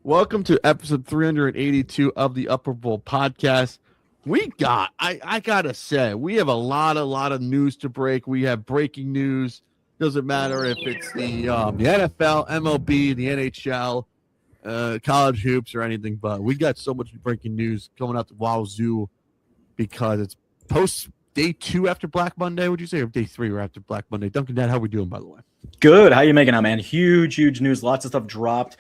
Welcome to episode 382 of the Upper Bowl podcast. I gotta say, we have a lot of news to break. We have breaking news. Doesn't matter if it's the NFL, MLB, the NHL, college hoops, or anything, but we got so much breaking news coming out to Wazoo because it's post day 2 after Black Monday. Would you say, or day 3 or after Black Monday? Dunkin Dad, how are we doing, by the way? Good. How you making out, man? Huge news. Lots of stuff dropped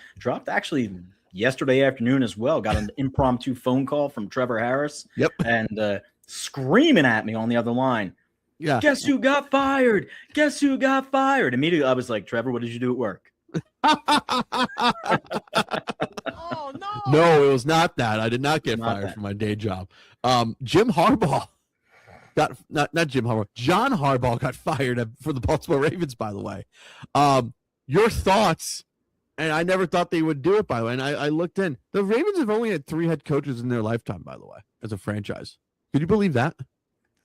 actually yesterday afternoon as well. Got an impromptu phone call from Trevor Harris. Yep. And screaming at me on the other line. Yeah. Guess who got fired? Guess who got fired? Immediately I was like, Trevor, what did you do at work? Oh no. No, it was not that. I did not get fired from my day job. Jim Harbaugh got not Jim Harbaugh. John Harbaugh got fired for the Baltimore Ravens, by the way. Your thoughts? And I never thought they would do it, by the way. And I looked in. The Ravens have only had 3 head coaches in their lifetime, by the way, as a franchise. Could you believe that?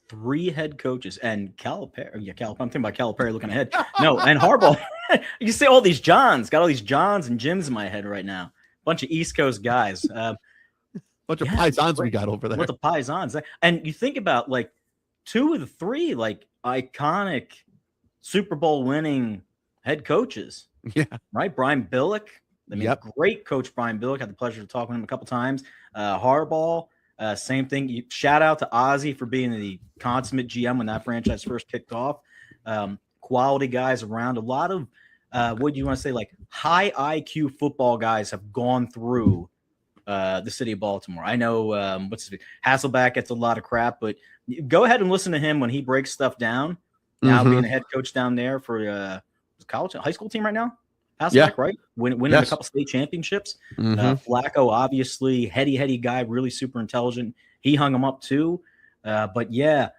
3 head coaches and Calipari. Yeah, I'm thinking about Calipari looking ahead. No, and Harbaugh. You say all these Johns. Got all these Johns and Jims in my head right now. Bunch of East Coast guys. Bunch of Paisans we got over there. What the Paisans. And you think about, like, 2 of the 3, like, iconic Super Bowl winning head coaches. Yeah. Right? Brian Billick. I mean, Great coach Brian Billick. Had the pleasure to talk with him a couple times. Harbaugh. Same thing. Shout out to Ozzie for being the consummate GM when that franchise first kicked off. Quality guys around. A lot of, what do you want to say, like high IQ football guys have gone through the city of Baltimore. I know Hasselbeck gets a lot of crap, but go ahead and listen to him when he breaks stuff down. Now being a head coach down there for high school team right now. Hasselbeck, right? Winning a couple state championships. Flacco, obviously, heady guy, really super intelligent. He hung him up too. But yeah,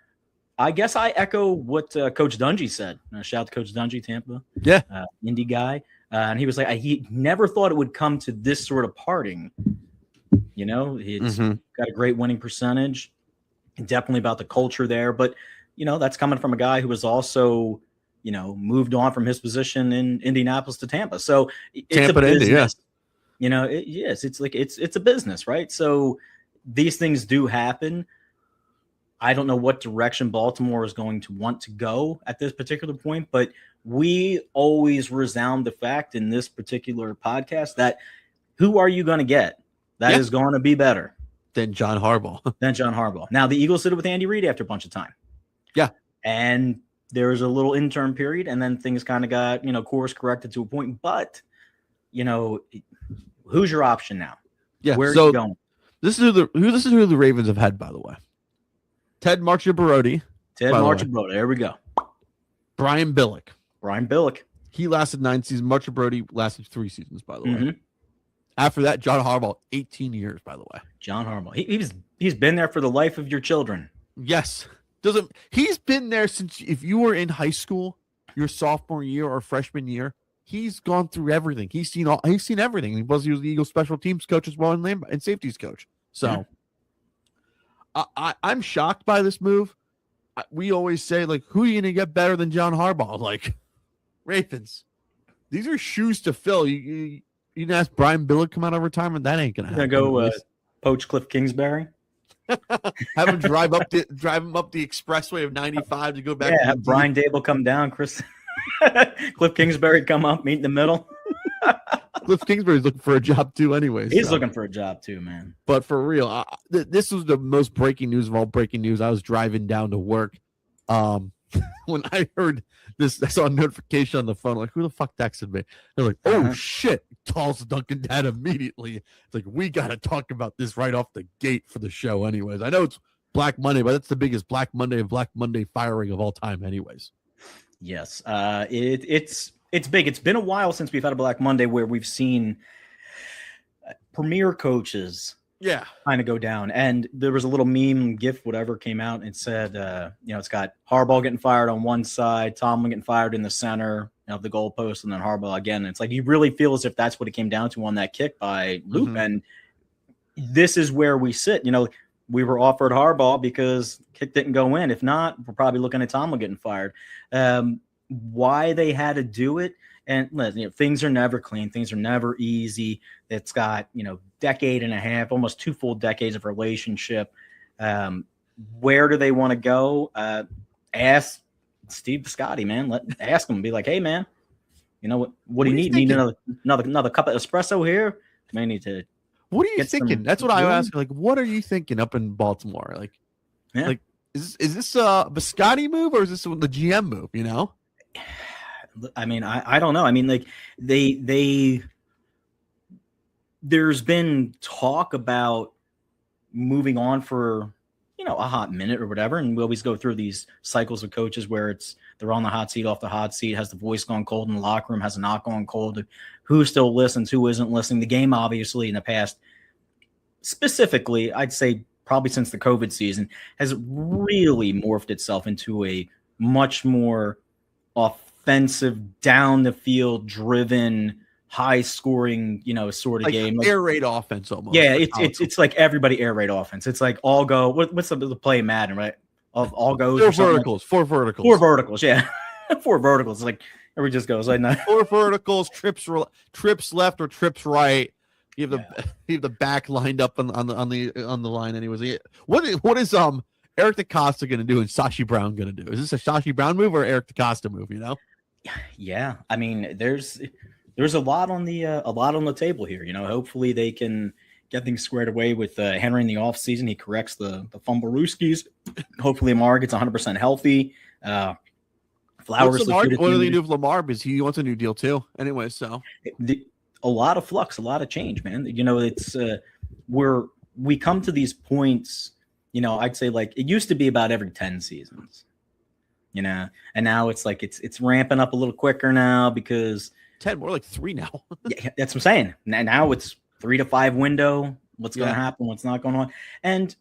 I guess I echo what Coach Dungy said. Shout out to Coach Dungy, Tampa. Yeah. Indy guy. And he was like, he never thought it would come to this sort of parting. You know, he's got a great winning percentage. Definitely about the culture there. But, you know, that's coming from a guy who was also, you know, moved on from his position in Indianapolis to Tampa. So it's a business. Indy, you know, it's like it's a business, right? So these things do happen. I don't know what direction Baltimore is going to want to go at this particular point, but we always resound the fact in this particular podcast that who are you going to get that is going to be better than John Harbaugh? Now, the Eagles did it with Andy Reid after a bunch of time. Yeah. And there was a little interim period, and then things kind of got, you know, course corrected to a point. But, you know, who's your option now? Yeah. Where are you going? This is who the Ravens have had, by the way. Ted Marchibroda. There we go. Brian Billick. He lasted 9 seasons. Marchibroda lasted 3 seasons, by the way. After that, John Harbaugh, 18 years, by the way. John Harbaugh. He's been there for the life of your children. Yes. He's been there since if you were in high school, your sophomore year or freshman year, he's gone through everything. He's seen everything. He was the Eagles special teams coach as well and safeties coach. So I'm shocked by this move. We always say, like, who are you going to get better than John Harbaugh? Like, Ravens. These are shoes to fill. You can ask Brian Billick come out of retirement. That ain't going to happen. Go poach Cliff Kingsbury. Have him drive him up the expressway of 95 to go back. Yeah, have Brian Dable come down, Cliff Kingsbury come up, meet in the middle. Cliff Kingsbury's looking for a job too, anyways. He's looking for a job too, man. But for real, this was the most breaking news of all breaking news. I was driving down to work. When I heard this, I saw a notification on the phone. Like, who the fuck texted me? They're like, "Oh shit!" Calls Dunkin Dad immediately. It's like, we got to talk about this right off the gate for the show. Anyways, I know it's Black Monday, but that's the biggest Black Monday firing of all time. Anyways, yes, it's big. It's been a while since we've had a Black Monday where we've seen premier coaches kind of go down. And there was a little meme gif, whatever, came out and said, it's got Harbaugh getting fired on one side, Tomlin getting fired in the center of the goalpost, and then Harbaugh again. And it's like, you really feel as if that's what it came down to on that kick by Loop. And this is where we sit. You know, we were offered Harbaugh because kick didn't go in. If not, we're probably looking at Tomlin getting fired. Why they had to do it, And things are never clean. Things are never easy. It's got, decade and a half, almost 2 full decades of relationship. Where do they want to go? Ask Steve Biscotti, man. Ask him. Be like, hey, man, what do you need? Need another cup of espresso here? May need to. What are you thinking? That's what I ask. Like, what are you thinking up in Baltimore? Like, is this a Biscotti move or is this the GM move? I mean, I don't know. I mean, like there's been talk about moving on for, a hot minute or whatever. And we always go through these cycles of coaches where they're on the hot seat, off the hot seat, has the voice gone cold in the locker room, has a knock gone cold. Who still listens, who isn't listening. The game, obviously, in the past, specifically, I'd say probably since the COVID season, has really morphed itself into a much more offensive, down the field driven, high scoring, sort of game. Air raid offense almost. Yeah, it's like everybody air raid offense. It's like all go. What's the play in Madden, right? All goes. Four verticals. Four verticals. Yeah, 4 verticals. Like everybody just goes like that. 4 verticals, trips left or trips right. You have the back lined up on the line. Anyways, what is Eric DeCosta going to do and Sashi Brown going to do? Is this a Sashi Brown move or Eric DeCosta move? Yeah, I mean, there's a lot on the table here. Hopefully they can get things squared away with Henry in the offseason. He corrects the fumble-rooskies. Hopefully Lamar gets 100% healthy. Flowers. What do they do with Lamar? Because he wants a new deal too. Anyway, so a lot of flux, a lot of change, man. It's we come to these points. I'd say like it used to be about every 10 seasons. And now it's like it's ramping up a little quicker now because 10, more like 3 now. Yeah, that's what I'm saying. Now it's 3 to 5 window. What's going to happen? What's not going on? And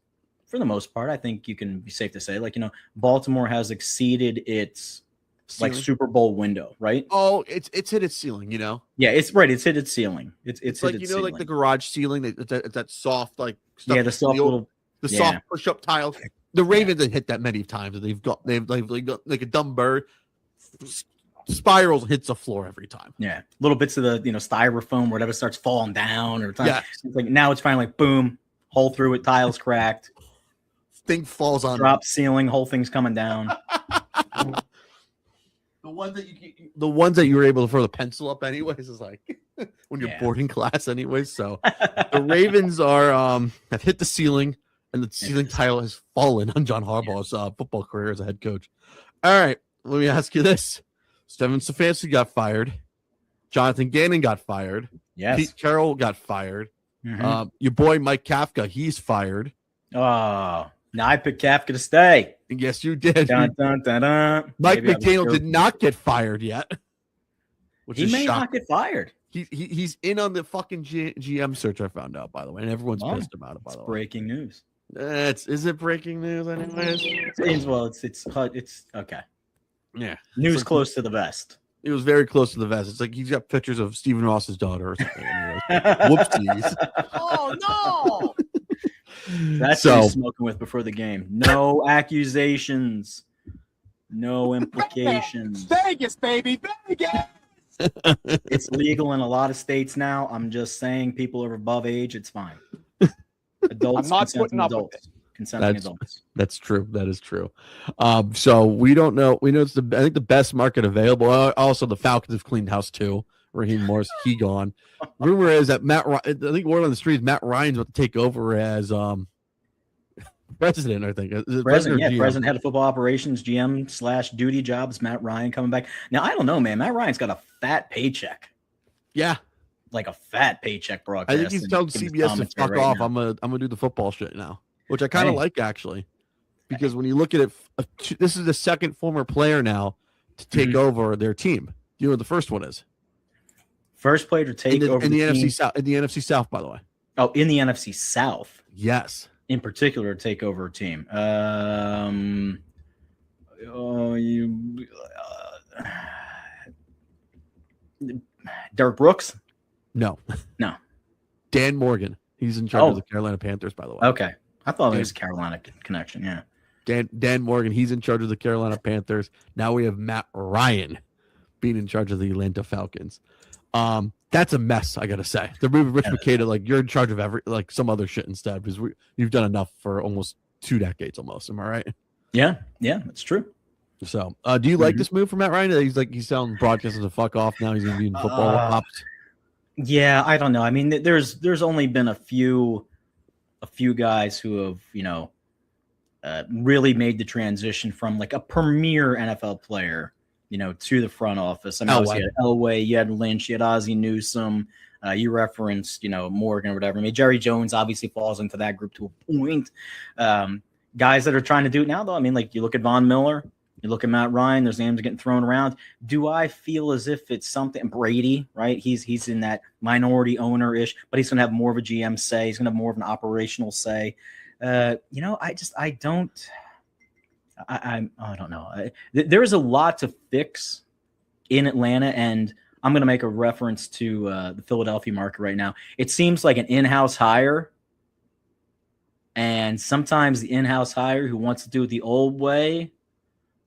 for the most part, I think you can be safe to say, like, Baltimore has exceeded its ceiling. Like Super Bowl window, right? Oh, it's hit its ceiling, Yeah, it's right. It's hit its ceiling. It's like, hit its ceiling. like the garage ceiling. It's that soft, like stuff. Yeah, the soft soft push-up tiles. The Ravens have hit that many times. They've got like a dumb bird. Spirals hits the floor every time. Yeah, little bits of the styrofoam, whatever starts falling down, or yeah. It's like now it's finally like boom, hole through it, tiles cracked, thing falls on, drop ceiling, whole thing's coming down. The ones that you were able to throw the pencil up anyways is like when you're boarding class anyways. So the Ravens have hit the ceiling, and the ceiling tile has fallen on John Harbaugh's football career as a head coach. All right, let me ask you this. Stephen Stefanski got fired. Jonathan Gannon got fired. Yes. Pete Carroll got fired. Mm-hmm. Your boy Mike Kafka, he's fired. Oh, now I picked Kafka to stay. Yes, you did. Dun, dun, dun, dun. Mike McDaniel did not get fired yet. He may not get fired. He's in on the fucking GM search. I found out, by the way, and everyone's pissed about it. By the way, breaking news. Is it breaking news? Anyways, well, it's okay. Yeah, news like, close to the vest. It was very close to the vest. It's like he's got pictures of Stephen Ross's daughter or something. Whoopsies! Oh no! That's what he's smoking with before the game. No accusations. No implications. Vegas, baby, Vegas. It's legal in a lot of states now. I'm just saying, people are above age. It's fine. Adults, I'm not putting up adults. with it. Consenting adults. That's true. That is true. So we don't know. We know it's I think the best market available. Also, the Falcons have cleaned house too. Raheem Morris, he gone. Rumor is that I think word on the street is Matt Ryan's about to take over as president. I think president, head of football operations, GM / duty jobs. Matt Ryan coming back. Now I don't know, man. Matt Ryan's got a fat paycheck. Yeah. Like a fat paycheck broadcast. I think he's telling CBS to fuck off. Now. I'm gonna do the football shit now. Which I kind of like, actually, because when you look at it, this is the second former player now to take over their team. You know what the first one is? First player to take over in the NFC South. In the NFC South, by the way. Oh, in the NFC South. Yes. In particular, to take over a team. Derek Brooks? No. Dan Morgan. He's in charge of the Carolina Panthers, by the way. Okay. I thought it was a Carolina connection, yeah. Dan Morgan, he's in charge of the Carolina Panthers. Now we have Matt Ryan being in charge of the Atlanta Falcons. That's a mess, I gotta say. They're moving Rich McKay like you're in charge of some other shit instead, because you've done enough for almost 2 decades almost. Am I right? Yeah, that's true. So, do you like this move from Matt Ryan? He's telling broadcasters to fuck off now. He's gonna be in football ops. Yeah, I don't know. I mean, there's only been a few guys who have really made the transition from like a premier NFL player, to the front office. I mean, obviously you had Elway, you had Lynch, you had Ozzie Newsome. You referenced, Morgan or whatever. I mean, Jerry Jones obviously falls into that group to a point. Guys that are trying to do it now, though, I mean, like you look at Von Miller, you look at Matt Ryan, there's names getting thrown around. Do I feel as if it's something? Brady, right? He's in that minority owner-ish, but he's going to have more of a GM say. He's going to have more of an operational say. I don't know. There's a lot to fix in Atlanta, and I'm going to make a reference to the Philadelphia market right now. It seems like an in-house hire, and sometimes the in-house hire who wants to do it the old way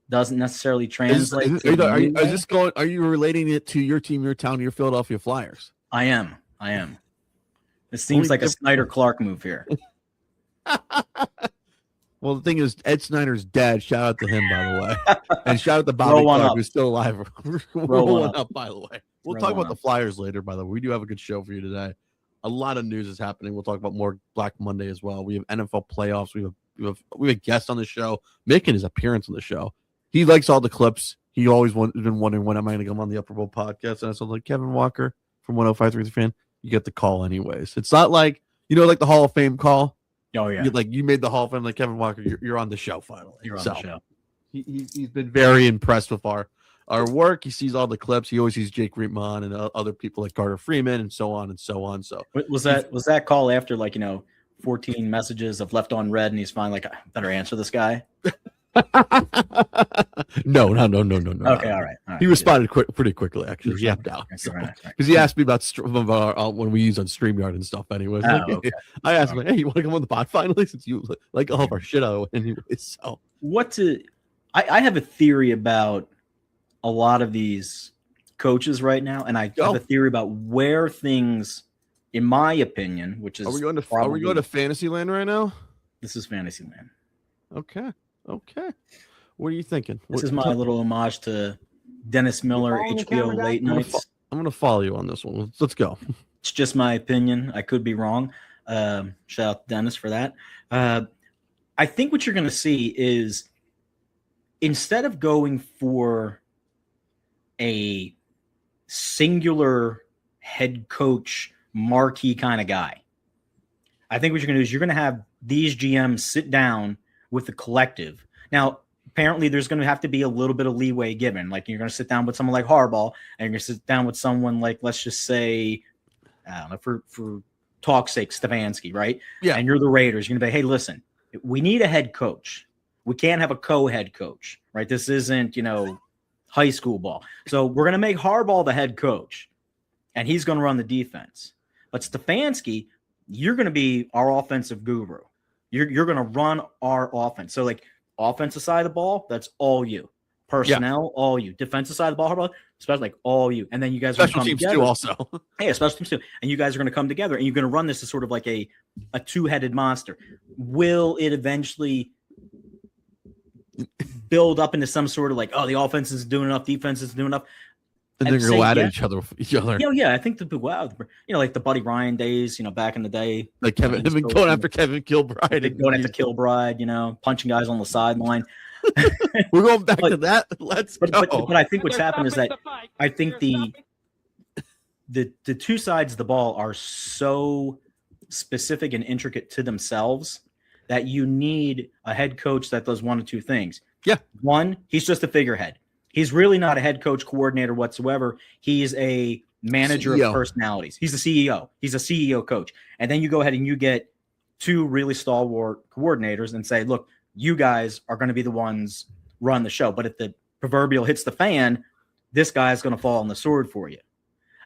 doesn't necessarily translate. Are you relating it to your team, your town, your Philadelphia Flyers? I am. It seems like a Snyder Clark move here. Well, the thing is, Ed Snyder's dead. Shout out to him, by the way. And shout out to Bobby Clark, who's still alive. Rolling up, by the way. We'll talk about the Flyers later, by the way. We do have a good show for you today. A lot of news is happening. We'll talk about more Black Monday as well. We have NFL playoffs. We have a guest on the show, making his appearance on the show. He likes all the clips. He always been wondering when am I going to come on the Upper Bowl podcast. And I said, like, Kevin Walker from 105.3 The Fan, you get the call anyways. It's not like, like the Hall of Fame call. Oh, yeah. You made the Hall of Fame, like Kevin Walker, you're on the show finally. You're on the show. He's been very impressed with our work. He sees all the clips. He always sees Jake Reitman and other people like Carter Freeman and so on and so on. So was that call after 14 messages of left on red, and he's finally like, I better answer this guy? No. Okay, all right. He responded pretty quickly, actually. He yapped out because he asked me about when we use on StreamYard and stuff. Anyways, okay. I asked him, "Hey, you want to come on the pod finally?" Since you like all of our shit out, anyways. So I have a theory about a lot of these coaches right now, and I have a theory about where things, in my opinion, which is are we going to Fantasyland right now? This is Fantasyland. Okay. What are you thinking? This is my little homage to Dennis Miller, HBO late nights. I'm going to follow you on this one. Let's go. It's just my opinion. I could be wrong. Shout out to Dennis for that. I think what you're going to see is instead of going for a singular head coach, marquee kind of guy, I think what you're going to do is you're going to have these GMs sit down with the collective. Now, apparently there's going to have to be a little bit of leeway given. Like you're going to sit down with someone like Harbaugh, and you're going to sit down with someone like, let's just say, I don't know, for talk's sake, Stefanski, right? Yeah. And you're the Raiders. You're going to be, hey, listen, we need a head coach. We can't have a co-head coach, right? This isn't, high school ball. So we're going to make Harbaugh the head coach, and he's going to run the defense. But Stefanski, you're going to be our offensive guru. You're going to run our offense. So like offensive side of the ball, that's all you. Personnel, all you. Defensive side of the ball, especially like all you. And then you guys are special teams too, also. Yeah, special teams too. And you guys are going to come together, and you're going to run this as sort of like a two-headed monster. Will it eventually build up into some sort of like, oh, the offense is doing enough, defense is doing enough? And they're going to go at each other. Yeah, I think like the Buddy Ryan days, back in the day. Like Kevin, they've been going after Kevin Kilbride. Going after Kilbride, punching guys on the sideline. We're going back to that. Let's go. But I think what's happened is that I think the two sides of the ball are so specific and intricate to themselves that you need a head coach that does one of two things. Yeah. One, he's just a figurehead. He's really not a head coach coordinator whatsoever. He's a manager of personalities. He's a CEO. He's a CEO coach. And then you go ahead and you get two really stalwart coordinators and say, look, you guys are going to be the ones run the show. But if the proverbial hits the fan, this guy's going to fall on the sword for you.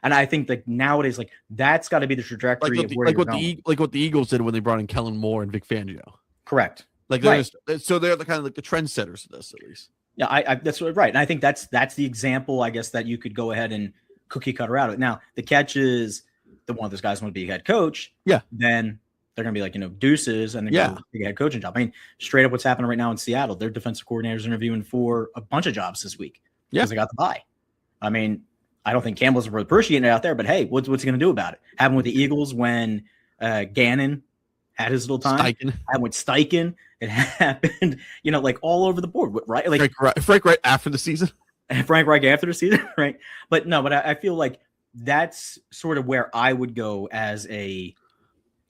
And I think that nowadays, like that's got to be the trajectory of where you're going. Like what the Eagles did when they brought in Kellen Moore and Vic Fangio. Correct. Like they're the kind of like the trendsetters of this, at least. Yeah, I that's right. And I think that's the example, I guess, that you could go ahead and cookie cutter out of it. Now, the catch is the one of those guys want to be a head coach. Yeah. Then they're going to be like, deuces, and they're going to take a head coaching job. I mean, straight up what's happening right now in Seattle, their defensive coordinators interviewing for a bunch of jobs this week because they got the bye. I mean, I don't think Campbell's really appreciating it out there, but hey, what's he going to do about it? Happened with the Eagles when Gannon had his little time. Happened with Steichen. It happened, like all over the board, right? Like Frank Reich after the season. Frank Reich after the season, right? But no, I feel like that's sort of where I would go as a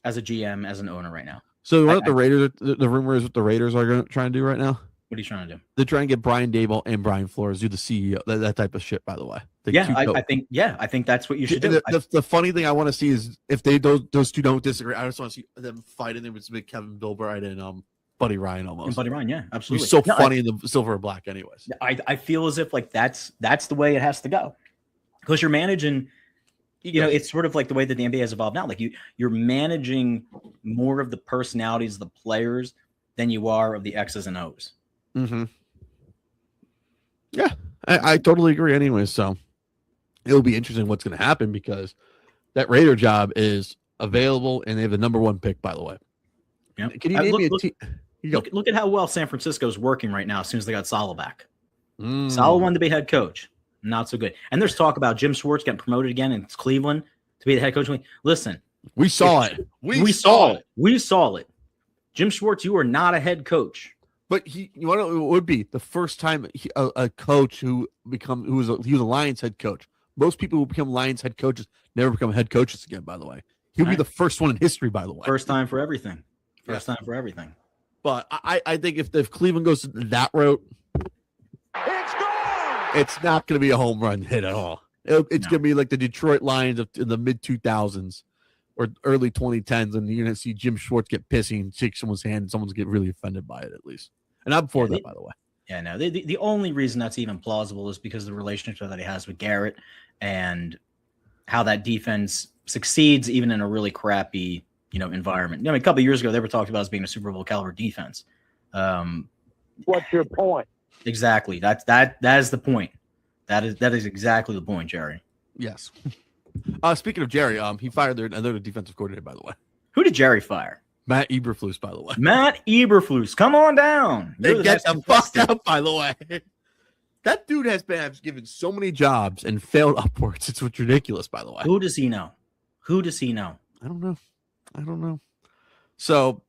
GM, as an owner right now. So what the Raiders? The rumor is what the Raiders are going to try and do right now. What are you trying to do? They're trying to get Brian Dable and Brian Flores do the CEO, that type of shit. By the way, I think that's what you should do. The funny thing I want to see is if those two don't disagree, I just want to see them fighting. It was Kevin Bilbright and Buddy Ryan almost. And Buddy Ryan, yeah, absolutely. He's so funny in the silver and black, anyways. I feel as if like that's the way it has to go, because you're managing. It's sort of like the way that the NBA has evolved now. Like you're managing more of the personalities of the players than you are of the X's and O's. Mm-hmm. Yeah, I totally agree. Anyway, so it'll be interesting what's going to happen because that Raider job is available and they have the number 1 pick. By the way, yep. Can you name me a team? Look at how well San Francisco is working right now. As soon as they got Saleh back, Saleh wanted to be head coach. Not so good. And there's talk about Jim Schwartz getting promoted again in Cleveland to be the head coach. Listen, we saw it. We saw it. We saw it. Jim Schwartz, you are not a head coach. But it would be the first time a coach he was a Lions head coach. Most people who become Lions head coaches never become head coaches again. By the way, he'll be the first one in history. By the way, first time for everything. Time for everything. But I think if Cleveland goes that route, it's not going to be a home run hit at all. It's going to be like the Detroit Lions in the mid 2000s or early 2010s, and you're going to see Jim Schwartz get pissy and shake someone's hand, and someone's get really offended by it at least. And I'm for that, by the way. Yeah, no. The only reason that's even plausible is because of the relationship that he has with Garrett and how that defense succeeds even in a really crappy, environment. A couple of years ago, they were talking about as being a Super Bowl caliber defense. What's your point? Exactly. That is the point. That is exactly the point, Jerry. Yes. Speaking of Jerry, he fired another defensive coordinator, by the way. Who did Jerry fire? Matt Eberflus, by the way. Matt Eberflus, come on down. They get the fuck out, by the way. That dude has been given so many jobs and failed upwards. It's ridiculous, by the way. Who does he know? I don't know. So,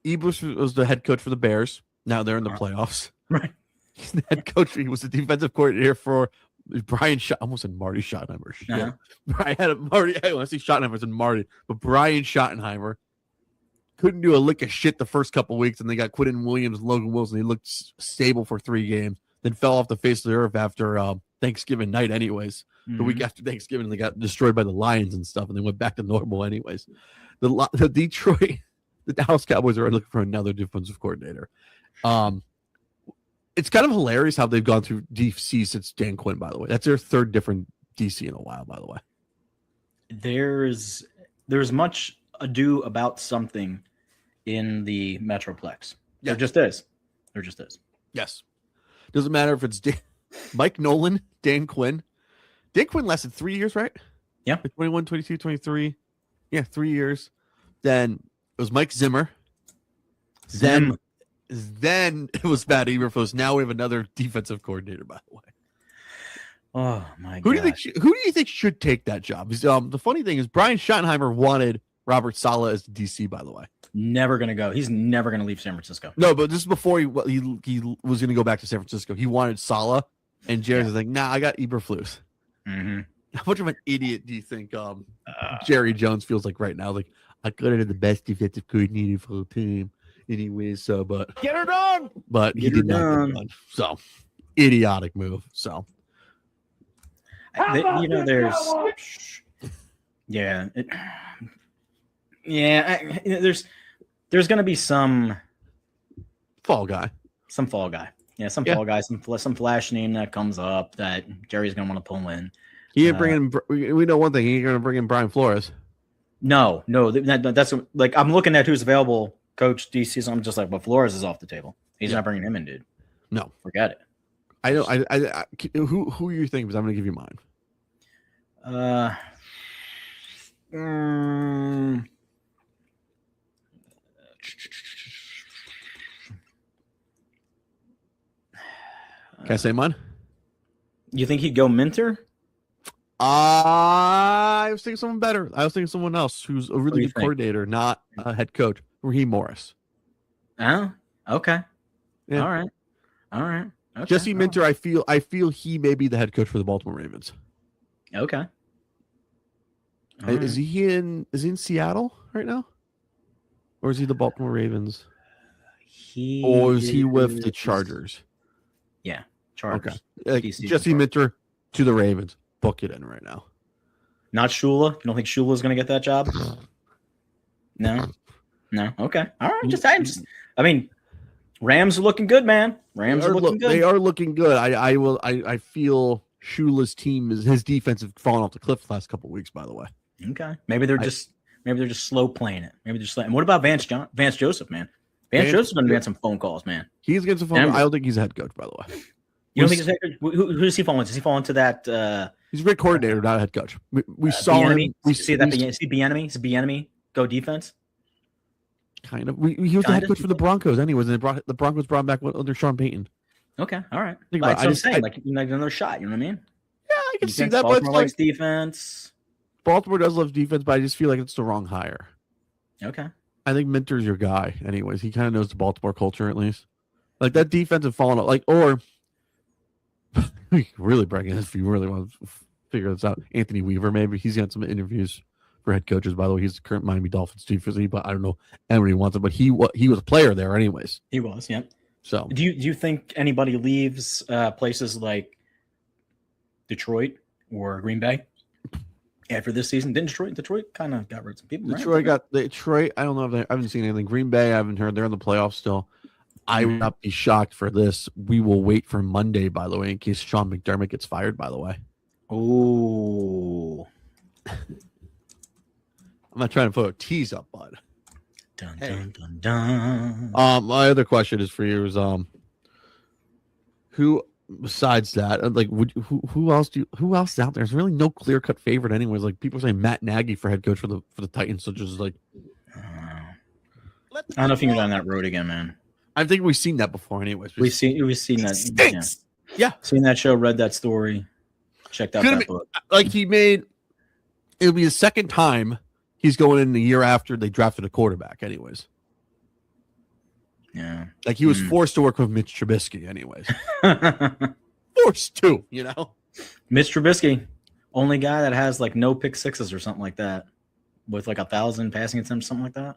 Eberflus was the head coach for the Bears. Now they're in the playoffs. Right. He's the head coach. He was the defensive coordinator for Brian. I almost said Marty Schottenheimer. Uh-huh. I had Marty. I want to say Schottenheimer and Marty, but Brian Schottenheimer couldn't do a lick of shit the first couple of weeks, and they got Quinton Williams, Logan Wilson. He looked stable for 3 games, then fell off the face of the earth after Thanksgiving night. Anyways, the week after Thanksgiving, they got destroyed by the Lions and stuff, and they went back to normal. Anyways, the Detroit, the Dallas Cowboys are looking for another defensive coordinator. It's kind of hilarious how they've gone through DC since Dan Quinn, by the way. That's their 3rd different DC in a while, by the way. There's much ado about something in the Metroplex. Yeah. There just is. Yes. Doesn't matter if it's Mike Nolan, Dan Quinn. Dan Quinn lasted 3 years, right? Yeah. 21, 22, 23. Yeah, 3 years. Then it was Mike Zimmer. Then it was Matt Eberflus. Now we have another defensive coordinator, by the way. Oh my god! Who do you think should take that job? The funny thing is Brian Schottenheimer wanted Robert Saleh as the DC, by the way. Never gonna go. He's never gonna leave San Francisco. No, but this is before he was gonna go back to San Francisco. He wanted Saleh, and Jerry was like, "Nah, I got Eberflus." Mm-hmm. How much of an idiot do you think Jerry Jones feels like right now? Like, I could have the best defensive coordinator for the team. Anyways, but Get her done. But he did not get it done. So idiotic move. So there's there's gonna be some fall guy. Fall guy, some flash name that comes up that Jerry's gonna want to pull in. He ain't bringing. We know one thing. He ain't gonna bring in Brian Flores. No, that's like I'm looking at who's available. Coach DC, so I'm just like, but Flores is off the table. He's not bringing him in, dude. No, forget it. I don't. Who are you thinking? Because I'm going to give you mine. Can I say mine? You think he'd go Minter? I was thinking someone better. I was thinking someone else who's a really good think? coordinator, not a head coach. Raheem Morris. Oh, okay. Yeah. All right. Okay. Jesse Minter, I feel he may be the head coach for the Baltimore Ravens. Okay. Is he in Seattle right now? Or is he the Baltimore Ravens? Or is he with the Chargers? Yeah, Chargers. Okay. Jesse Minter to the Ravens. Book it in right now. Not Shula? You don't think Shula's going to get that job? No. Okay. All right. I mean, Rams are looking good, man. Rams are looking good. They are looking good. I feel Shula's team his defense has fallen off the cliff the last couple of weeks, by the way. Okay. Maybe they're just slow playing it. Maybe they're just and what about Vance Joseph, man? Vance Joseph's going to get some phone calls, man. He's getting some phone calls. I don't think he's a head coach, by the way. You don't think he's a head coach? Who does he fall into? Does he fall into that? He's a great coordinator, not a head coach. We saw him. We see that. Is he Bieniemy? Is Bieniemy go defense? Kind of. He was the head coach for the Broncos, anyways, and the Broncos brought him back under Sean Payton. Okay, all right. Think That's what I'm saying. Like another shot. You know what I mean? Yeah, I can see that. Baltimore likes defense. Baltimore does love defense, but I just feel like it's the wrong hire. Okay. I think Minter's your guy, anyways. He kind of knows the Baltimore culture, at least. Like that defense has fallen off. Or really breaking this if you really want to figure this out. Anthony Weaver, maybe he's got some interviews for head coaches. By the way, he's the current Miami Dolphins defense, but I don't know anybody wants it. But he was a player there, anyways. He was, yeah. So, do you think anybody leaves places like Detroit or Green Bay after this season? Didn't Detroit kind of got rid of some people? Detroit. I don't know if I haven't seen anything. Green Bay, I haven't heard. They're in the playoffs still. I would not be shocked for this. We will wait for Monday, by the way, in case Sean McDermott gets fired, by the way. Oh. I'm not trying to put a tease up, bud. Dun, dun, dun, dun. My other question is for you is who besides that, like who else is out there? There's really no clear-cut favorite anyways. Like people say Matt Nagy for head coach for the Titans, so just like I don't know if you can go down that road again, man. I think we've seen that before, anyways. We've seen that. Stinks. Yeah. Seen that show, read that story, checked out that book. Like it'll be the second time he's going in the year after they drafted a quarterback, anyways. Yeah. Like he was forced to work with Mitch Trubisky, anyways. Forced to, you know. Mitch Trubisky, only guy that has like no pick sixes or something like that, with like 1,000 passing attempts, something like that.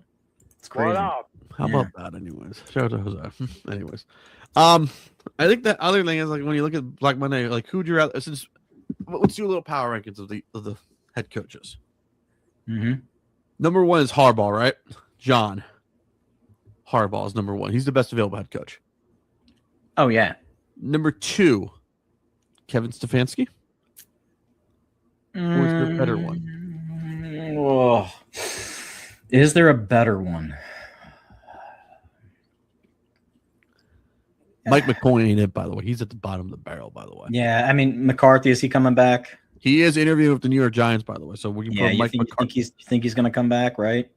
It's crazy. How about that, anyways? Shout out to Jose. Anyways, I think that other thing is like when you look at Black Monday, like who'd you rather? Since let's do a little power rankings of the head coaches. Mm-hmm. Number one is Harbaugh, right? John Harbaugh is number one. He's the best available head coach. Oh yeah. Number two, Kevin Stefanski. Or is there a better one? Oh. Is there a better one? Mike McCoy ain't it, by the way. He's at the bottom of the barrel, by the way. Yeah, I mean, McCarthy, is he coming back? He is interviewing with the New York Giants, by the way. So we can put Mike McCarthy. You think he's going to come back, right?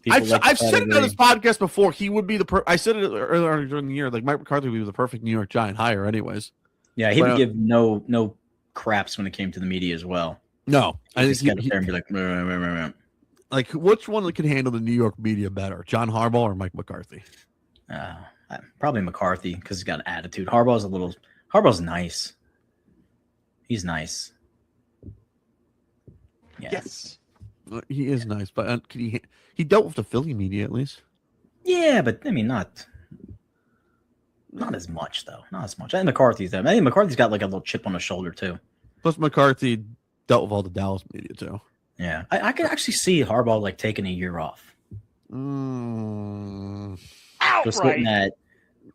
I've said it on this podcast before. He would be I said it earlier during the year. Like Mike McCarthy would be the perfect New York Giant hire, anyways. Yeah, he would give no craps when it came to the media as well. No, I think he'd get there and be like, meh. Like which one can handle the New York media better, John Harbaugh or Mike McCarthy? Probably McCarthy because he's got an attitude. Harbaugh's nice. He's nice. Yeah. Yes, he is nice, but he dealt with the Philly media at least. Yeah, but I mean, not as much though. Not as much. I think McCarthy's there. I think McCarthy's got like a little chip on his shoulder too. Plus, McCarthy dealt with all the Dallas media too. Yeah, I could actually see Harbaugh like taking a year off. Just getting that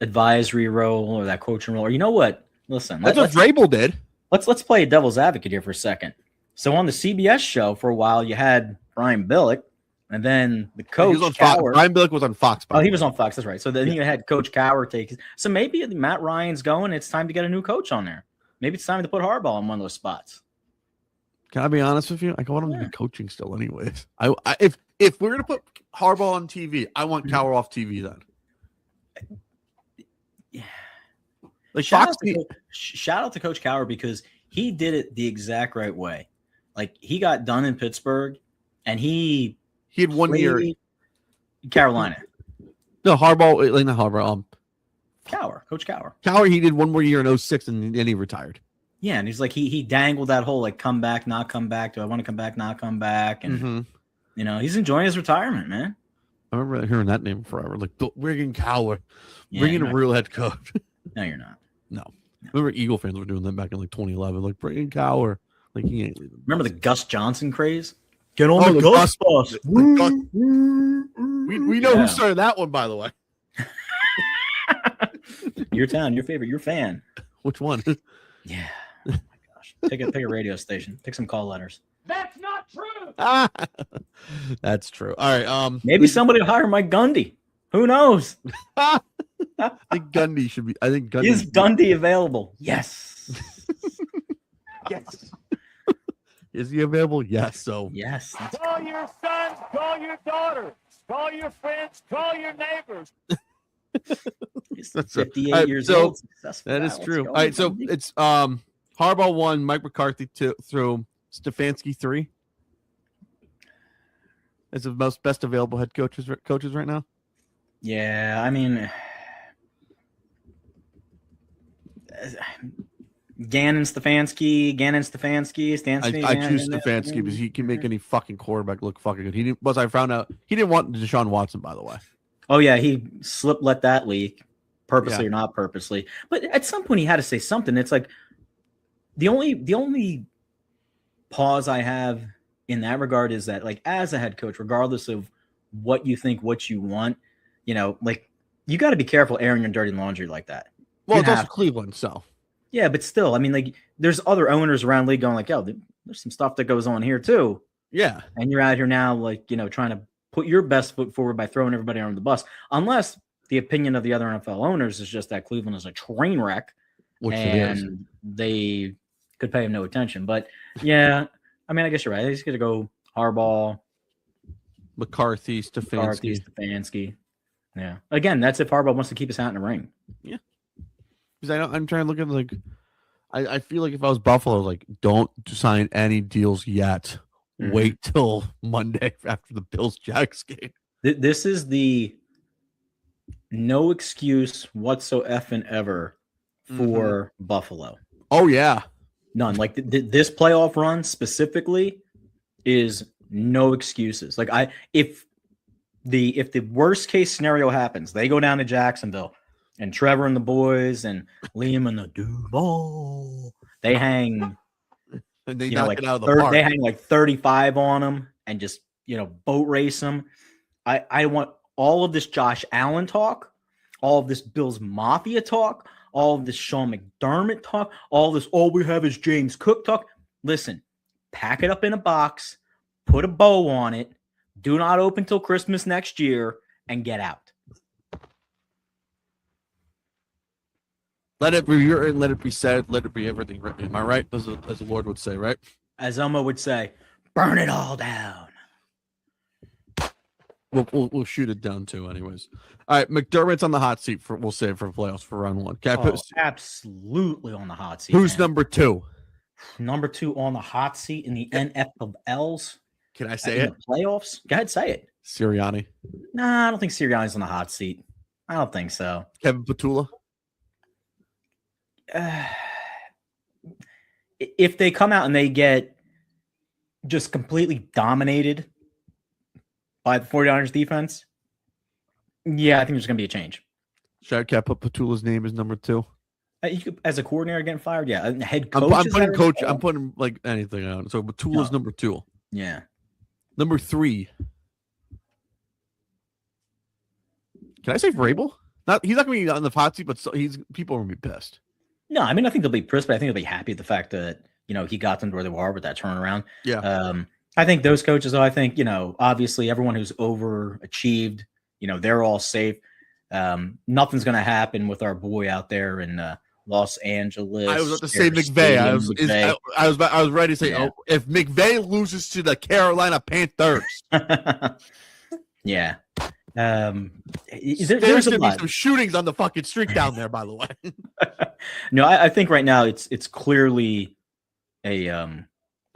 advisory role or that coaching role. Or you know what? Listen, that's what Vrabel did. Let's play devil's advocate here for a second. So on the CBS show for a while, you had Brian Billick, And then the He coach, was on Fox. Cowher, Brian Billick was on Fox. he was on Fox. That's right. So then you had Coach Cowher take. So maybe Matt Ryan's going. It's time to get a new coach on there. Maybe it's time to put Harbaugh in one of those spots. Can I be honest with you? I want him to be coaching still, anyways. If we're gonna put Harbaugh on TV, I want Cowher off TV then. Yeah. Like shout out to Coach Cowher because he did it the exact right way. Like he got done in Pittsburgh, and he had 1 year. Carolina. No, Harbaugh, like not Harbaugh. Coach Cowher. Cowher, he did 1 more year in 2006, and then he retired. Yeah, and he's like he dangled that whole like come back, not come back. Do I want to come back, not come back? And he's enjoying his retirement, man. I remember hearing that name forever. Like bringing Cowher, bringing a real head coach. No, you're not. No. Remember Eagle fans were doing that back in like 2011. Like bringing Cowher, like he ain't leaving. Remember the Gus Johnson craze? Get on the Gus bus. We know who started that one, by the way. Your town, your favorite, your fan. Which one? Yeah. Oh my gosh. Pick a radio station. Pick some call letters. That's not true. That's true. All right. Maybe somebody will hire Mike Gundy. Who knows? I think Gundy should be. Is Gundy available? Yes. Yes. Is he available? Yes. So yes. Call your sons, call your daughters, call your friends, call your neighbors. He's 58 years old. That is true. All right, so it's Harbaugh 1, Mike McCarthy 2 through Stefanski 3. Is the most best available head coaches right now? Yeah, I mean, Stefanski. I choose Stefanski because he can make any fucking quarterback look fucking good. I found out he didn't want Deshaun Watson, by the way. Oh yeah, he let that leak, purposely or not purposely. But at some point, he had to say something. It's like the only pause I have in that regard is that, like, as a head coach, regardless of what you think, what you want, like you got to be careful airing your dirty laundry like that. Well, it's also Cleveland, so yeah, but still, I mean, like, there's other owners around the league going like, yo, there's some stuff that goes on here too. Yeah, and you're out here now, like, trying to put your best foot forward by throwing everybody under the bus, unless the opinion of the other NFL owners is just that Cleveland is a train wreck, and they could pay him no attention. But yeah, I mean, I guess you're right. He's going to go Harbaugh, McCarthy, Stefanski. Yeah. Again, that's if Harbaugh wants to keep his hat in the ring. Yeah. Because I'm trying to look at, like, I feel like if I was Buffalo, like, don't sign any deals yet. Mm-hmm. Wait till Monday after the Bills-Jags game. This is the no excuse whatsoever for Buffalo. Oh, yeah. None. Like, this playoff run specifically is no excuses. Like, if the worst case scenario happens, they go down to Jacksonville, and Trevor and the boys and Liam and the Duval, they hang. And they knock it out of the park. They hang like 35 on them and just boat race them. I want all of this Josh Allen talk, all of this Bills Mafia talk, all of this Sean McDermott talk, all this all we have is James Cook talk. Listen, pack it up in a box, put a bow on it, do not open till Christmas next year, and get out. Let it be written, let it be said, let it be everything written. Am I right? As the Lord would say, right? As Elmo would say, burn it all down. We'll shoot it down too, anyways. All right, McDermott's on the hot seat we'll save for playoffs for round 1. Absolutely on the hot seat. Who's number 2? Number 2 on the hot seat in the NFLs. Can I say it? The playoffs? Go ahead, say it. Sirianni. Nah, I don't think Sirianni's on the hot seat. I don't think so. Kevin Petula. If they come out and they get just completely dominated by the 49ers defense, yeah, I think there's going to be a change. Should I put Petula's name as number 2? You could, as a coordinator getting fired, yeah. Head coach. I'm putting like anything on. So Petula's number 2. Yeah. Number 3. Can I say Vrabel? He's not going to be on the hot seat, but people are going to be pissed. No, I mean, I think they'll be pissed, but I think they'll be happy at the fact that, he got them to where they were with that turnaround. Yeah. I think those coaches, though, I think, obviously everyone who's overachieved, they're all safe. Nothing's going to happen with our boy out there in Los Angeles. I was about to say McVay. I was ready to say, if McVay loses to the Carolina Panthers. Yeah. There's going to be some shootings on the fucking street down there, by the way. No, I think right now it's clearly a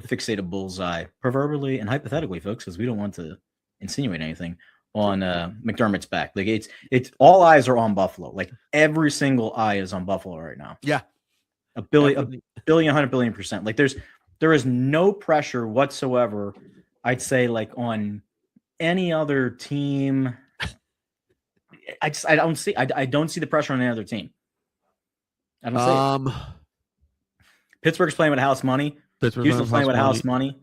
fixated bullseye, proverbially and hypothetically, folks, because we don't want to insinuate anything on McDermott's back. Like it's all eyes are on Buffalo. Like every single eye is on Buffalo right now. Yeah. A billion, 100 billion%. Like there is no pressure whatsoever, I'd say, like on any other team. I don't see the pressure on any other team. I don't see it. Pittsburgh's playing with house money. Houston's playing with house money.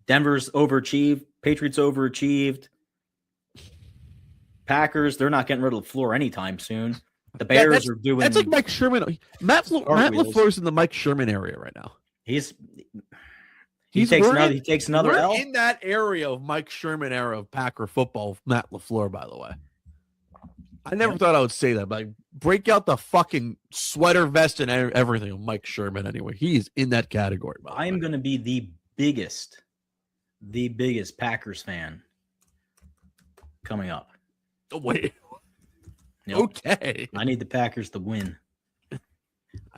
Denver's overachieved. Patriots overachieved. Packers, they're not getting rid of LaFleur anytime soon. The Bears are doing. That's like Mike Sherman. Matt LaFleur's in the Mike Sherman area right now. He takes another L. In that area of Mike Sherman era of Packer football, Matt LaFleur, by the way. I never thought I would say that, but like, break out the fucking sweater vest and everything of Mike Sherman anyway. He's in that category. I am going to be the biggest Packers fan coming up. Oh, wait. Yep. Okay. I need the Packers to win.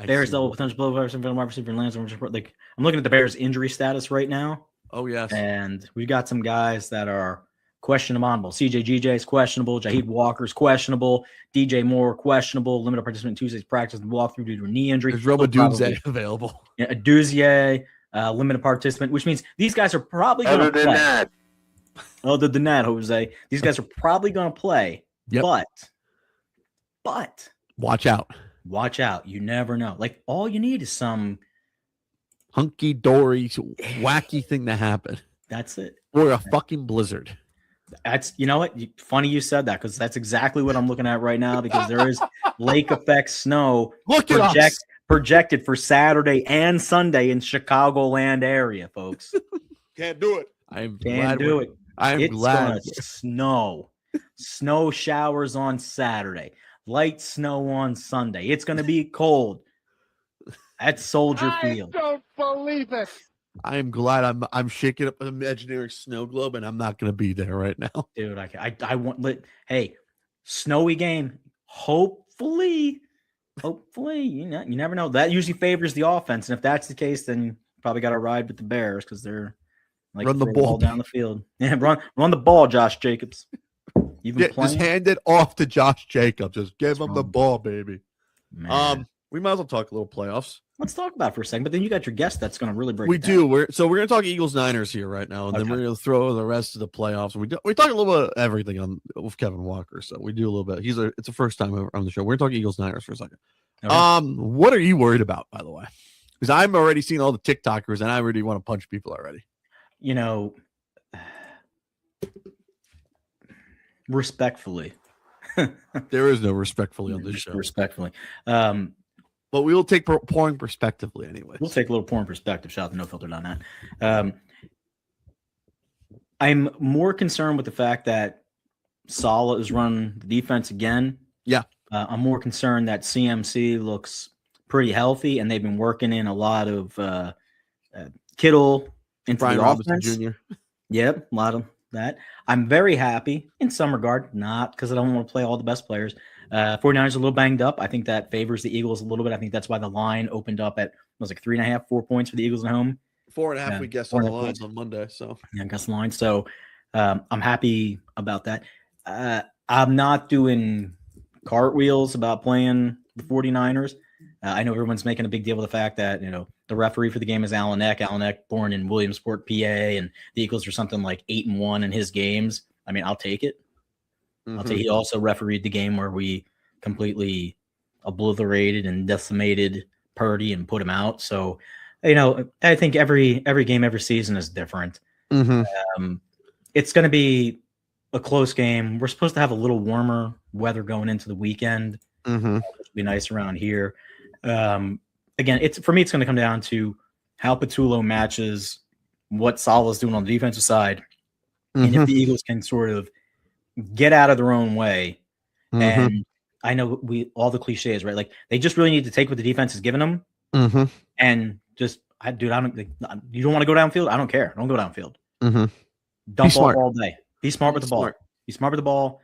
Bears double potential blow like I'm looking at the Bears injury status right now. Oh yes. And we've got some guys that are questionable. CJ is questionable. Jaheed Walker's questionable. DJ Moore questionable. Limited participant in Tuesday's practice and walkthrough due to a knee injury. There's Roma Dunze available. Yeah, Duzier, limited participant, which means these guys are probably going to play. Other than that, Jose, these guys are probably going to play. Yep. But watch out. Watch out. You never know. Like all you need is some hunky-dory, wacky thing to happen. That's it. Or a fucking blizzard. That's, you know what? Funny you said that because that's exactly what I'm looking at right now because there is lake effect snow projected for Saturday and Sunday in Chicagoland area, folks. Can't do it. I'm glad it's snow. Snow showers on Saturday. Light snow on Sunday. It's going to be cold at Soldier Field. I don't believe it. I'm glad I'm shaking up an imaginary snow globe, and I'm not going to be there right now, dude. I want. Hey, snowy game. Hopefully, you never know. That usually favors the offense, and if that's the case, then you probably got to ride with the Bears because they're like run the ball down the field. Yeah, run the ball, Josh Jacobs. Just hand it off to Josh Jacobs. Just give him the ball, baby. Man. We might as well talk a little playoffs. Let's talk about it for a second, but then you got your guest that's going to really break it down. We're going to talk Eagles-Niners here right now, and then we're going to throw the rest of the playoffs. We talk a little bit of everything with Kevin Walker, so we do a little bit. It's the first time on the show. We're going to talk Eagles-Niners for a second. Okay. What are you worried about, by the way? Because I'm already seeing all the TikTokers, and I really want to punch people already. Respectfully. There is no respectfully on this show. Respectfully. But we will take pouring perspectively anyway. We'll take a little pouring perspective. Shout out to No Filter on that. I'm more concerned with the fact that Saleh is running the defense again. Yeah. I'm more concerned that CMC looks pretty healthy, and they've been working in a lot of Kittle into Brian the Robinson offense. Jr. Yep, a lot of that. I'm very happy in some regard, not because I don't want to play all the best players. 49ers are a little banged up. I think that favors the Eagles a little bit. I think that's why the line opened up at 3.5, 4 points for the Eagles at home. 4.5 we guessed on the lines on Monday. So yeah, I guess the line. So I'm happy about that. I'm not doing cartwheels about playing the 49ers. I know everyone's making a big deal of the fact that, the referee for the game is Alan Eck. Alan Eck, born in Williamsport, PA, and the Eagles are something like 8-1 in his games. I mean, I'll take it. Mm-hmm. I'll take. He also refereed the game where we completely obliterated and decimated Purdy and put him out. So, I think every game, every season is different. Mm-hmm. It's going to be a close game. We're supposed to have a little warmer weather going into the weekend. Mm-hmm. Which will be nice around here. Again, it's going to come down to how Patullo matches what Saleh's doing on the defensive side. And if the Eagles can sort of get out of their own way, and I know all the cliches, right? Like they just really need to take what the defense is giving them, and just, you don't want to go downfield. I don't care. Don't go downfield. Dump all day. Be smart with the ball. Be smart with the ball.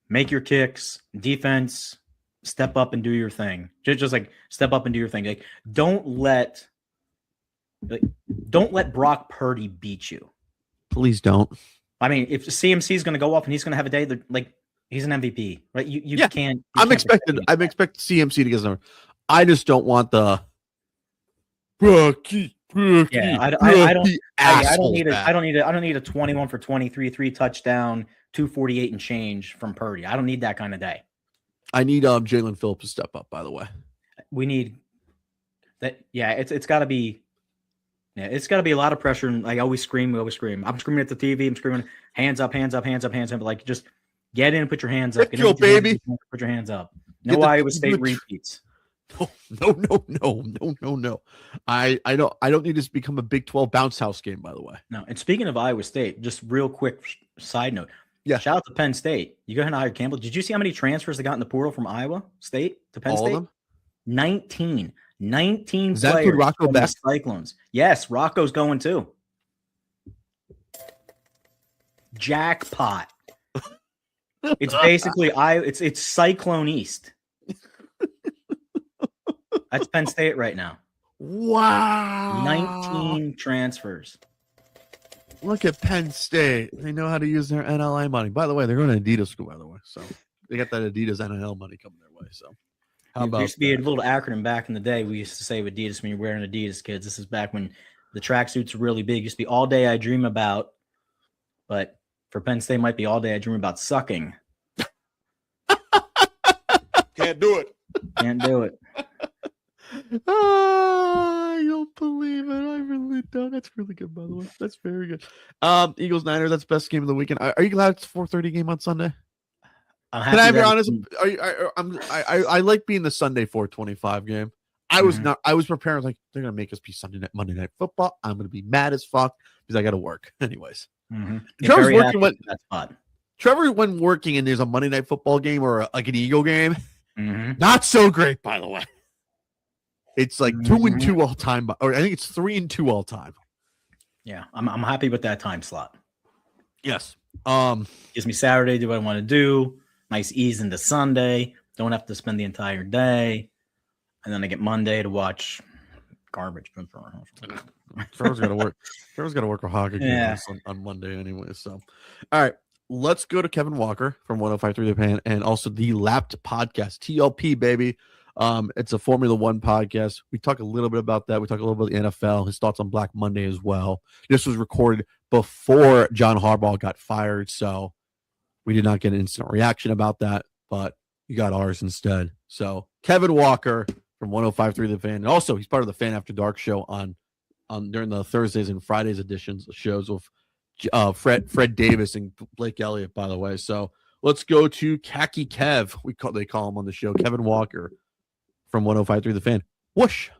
Make your kicks. Defense, step up and do your thing. Just like step up and do your thing. Like don't let Brock Purdy beat you. Please don't. I mean, if CMC is going to go off and he's going to have a day, like he's an MVP, right? You can't. I'm expecting CMC to get some. I just don't want the Brookie. Yeah, I don't need a 21 for 23, 3 touchdown, 248 and change from Purdy. I don't need that kind of day. I need Jalen Phillips to step up. By the way, we need that. Yeah, it's got to be. Yeah, it's got to be a lot of pressure. And I always scream. I'm screaming at the TV. I'm screaming, hands up, hands up, hands up, hands up. Like just get in and put your hands up. Baby. Put your hands up. No Iowa State repeats. No. I don't need this to become a Big 12 bounce house game, by the way. No. And speaking of Iowa State, just real quick side note. Yeah. Shout out to Penn State. You go ahead and hire Campbell. Did you see how many transfers they got in the portal from Iowa State to Penn State? All of them? 19 Does that players include Rocco from Beck? the Cyclones. Yes, Rocco's going too. Jackpot. It's basically it's Cyclone East. That's Penn State right now. Wow. 19 transfers. Look at Penn State. They know how to use their NLI money. By the way, they're going to Adidas school, by the way. So they got that Adidas NIL money coming their way. So how about there used to be a little acronym back in the day. We used to say with Adidas when you're wearing Adidas, kids. This is back when the tracksuits were really big. It used to be all day I dream about, but for Penn State might be all day I dream about sucking. Can't do it. Can't do it. I don't believe it. I really don't. That's really good, by the way. That's very good. Eagles Niners. That's the best game of the weekend. Are you glad it's a 4:30 game on Sunday? Can I be honest? I like being the Sunday 4:25 game. I was not. I was preparing like they're gonna make us be Monday Night Football. I'm gonna be mad as fuck because I got to work anyways. Trevor's working when that's fun. Trevor when working and there's a Monday Night Football game or like an Eagle game. Not so great, by the way. It's like 2-2 all time, or I think it's 3-2 all time. Yeah, I'm happy with that time slot. Yes. Gives me Saturday, do what I want to do. Nice ease into Sunday. Don't have to spend the entire day. And then I get Monday to watch garbage. Trevor's got to work. Trevor's got to work a hockey game on Monday anyway. So, all right. Let's go to Kevin Walker from 105.3 The Fan and also the Lapped Podcast, TLP, baby. It's a Formula One podcast. We talk a little bit about that. We talk a little bit about the NFL, his thoughts on Black Monday as well. This was recorded before John Harbaugh got fired, so we did not get an instant reaction about that, but you got ours instead. So Kevin Walker from 105.3 The Fan, and also he's part of the Fan After Dark show on during the Thursdays and Fridays editions of shows with Fred Davis and Blake Elliott, by the way. So let's go to Khaki Kev. They call him on the show, Kevin Walker from 105.3 The Fan. Whoosh.